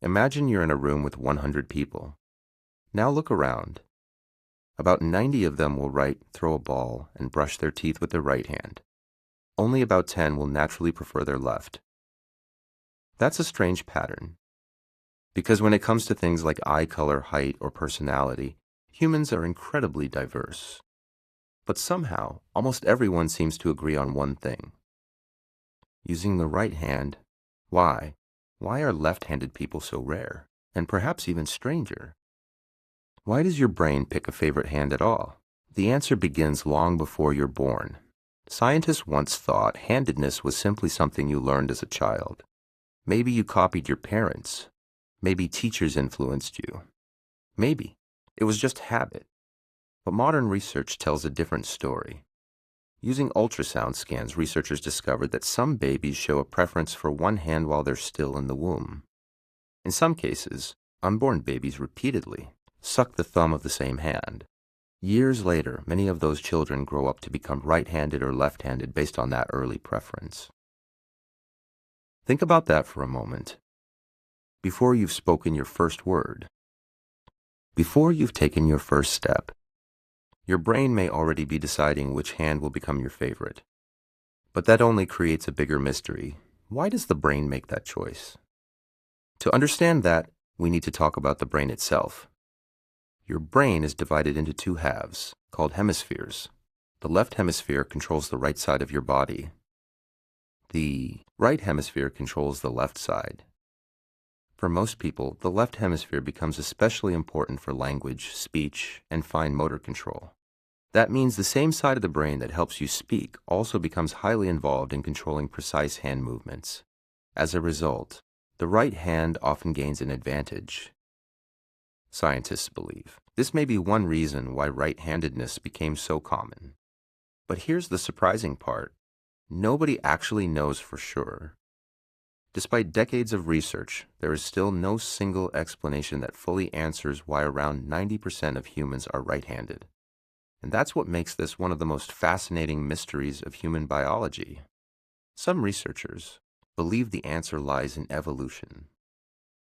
Imagine you're in a room with 100 people. Now look around. About 90 of them will write, throw a ball, and brush their teeth with their right hand. Only about 10 will naturally prefer their left. That's a strange pattern, because when it comes to things like eye color, height, or personality, humans are incredibly diverse. But somehow, almost everyone seems to agree on one thing. Using the right hand. Why? Why are left-handed people so rare, and perhaps even stranger? Why does your brain pick a favorite hand at all? The answer begins long before you're born. Scientists once thought handedness was simply something you learned as a child. Maybe you copied your parents. Maybe teachers influenced you. Maybe it was just habit. But modern research tells a different story. Using ultrasound scans, researchers discovered that some babies show a preference for one hand while they're still in the womb. In some cases, unborn babies repeatedly suck the thumb of the same hand. Years later, many of those children grow up to become right-handed or left-handed based on that early preference. Think about that for a moment. Before you've spoken your first word, before you've taken your first step, your brain may already be deciding which hand will become your favorite. But that only creates a bigger mystery. Why does the brain make that choice? To understand that, we need to talk about the brain itself. Your brain is divided into two halves, called hemispheres. The left hemisphere controls the right side of your body. The right hemisphere controls the left side. For most people, the left hemisphere becomes especially important for language, speech, and fine motor control. That means the same side of the brain that helps you speak also becomes highly involved in controlling precise hand movements. As a result, the right hand often gains an advantage. Scientists believe this may be one reason why right-handedness became so common. But here's the surprising part. Nobody actually knows for sure. Despite decades of research, there is still no single explanation that fully answers why around 90% of humans are right-handed. And that's what makes this one of the most fascinating mysteries of human biology. Some researchers believe the answer lies in evolution.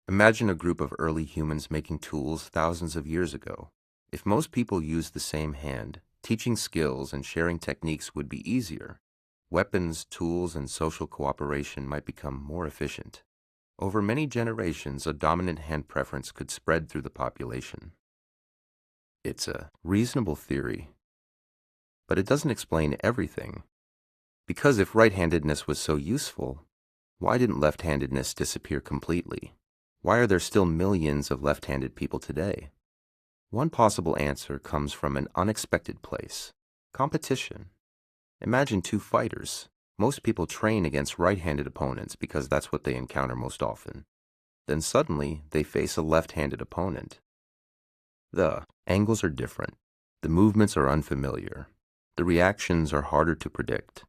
Imagine a group of early humans making tools thousands of years ago. If most people used the same hand, teaching skills and sharing techniques would be easier. Weapons, tools, and social cooperation might become more efficient. Over many generations, a dominant hand preference could spread through the population. It's a reasonable theory, but it doesn't explain everything. Because if right-handedness was so useful, why didn't left-handedness disappear completely? Why are there still millions of left-handed people today? One possible answer comes from an unexpected place: competition. Imagine two fighters. Most people train against right-handed opponents because that's what they encounter most often. Then suddenly, they face a left-handed opponent. The angles are different. The movements are unfamiliar. The reactions are harder to predict.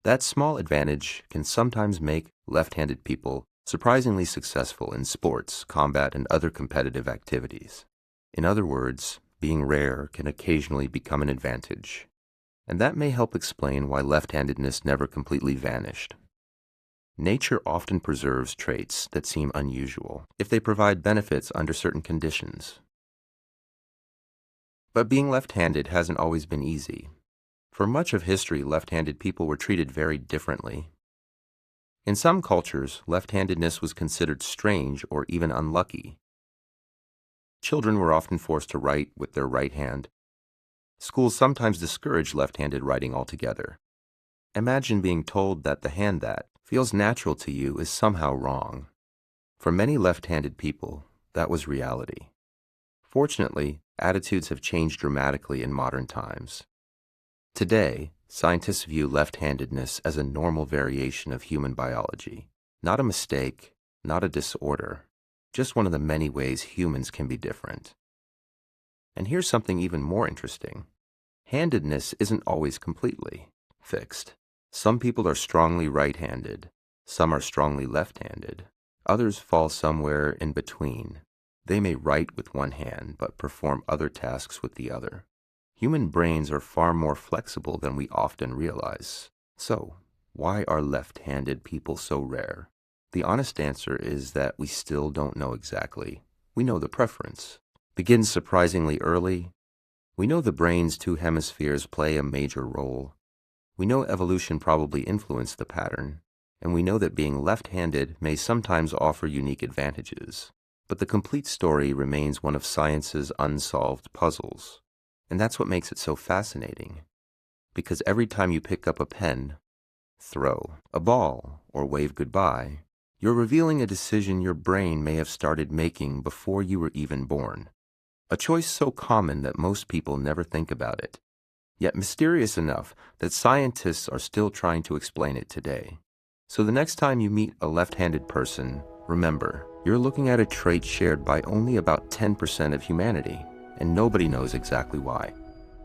That small advantage can sometimes make left-handed people surprisingly successful in sports, combat, and other competitive activities. In other words, being rare can occasionally become an advantage. And that may help explain why left-handedness never completely vanished. Nature often preserves traits that seem unusual if they provide benefits under certain conditions. But being left-handed hasn't always been easy. For much of history, left-handed people were treated very differently. In some cultures, left-handedness was considered strange or even unlucky. Children were often forced to write with their right hand. Schools sometimes discourage left-handed writing altogether. Imagine being told that the hand that feels natural to you is somehow wrong. For many left-handed people, that was reality. Fortunately, attitudes have changed dramatically in modern times. Today, scientists view left-handedness as a normal variation of human biology, not a mistake, not a disorder, just one of the many ways humans can be different. And here's something even more interesting. Handedness isn't always completely fixed. Some people are strongly right-handed, some are strongly left-handed, others fall somewhere in between. They may write with one hand but perform other tasks with the other. Human brains are far more flexible than we often realize. So, why are left-handed people so rare? The honest answer is that we still don't know exactly. We know the preference begins surprisingly early. We know the brain's two hemispheres play a major role. We know evolution probably influenced the pattern, and we know that being left-handed may sometimes offer unique advantages. But the complete story remains one of science's unsolved puzzles. And that's what makes it so fascinating. Because every time you pick up a pen, throw a ball, or wave goodbye, you're revealing a decision your brain may have started making before you were even born. A choice so common that most people never think about it, yet mysterious enough that scientists are still trying to explain it today. So the next time you meet a left-handed person, remember, you're looking at a trait shared by only about 10% of humanity, and nobody knows exactly why.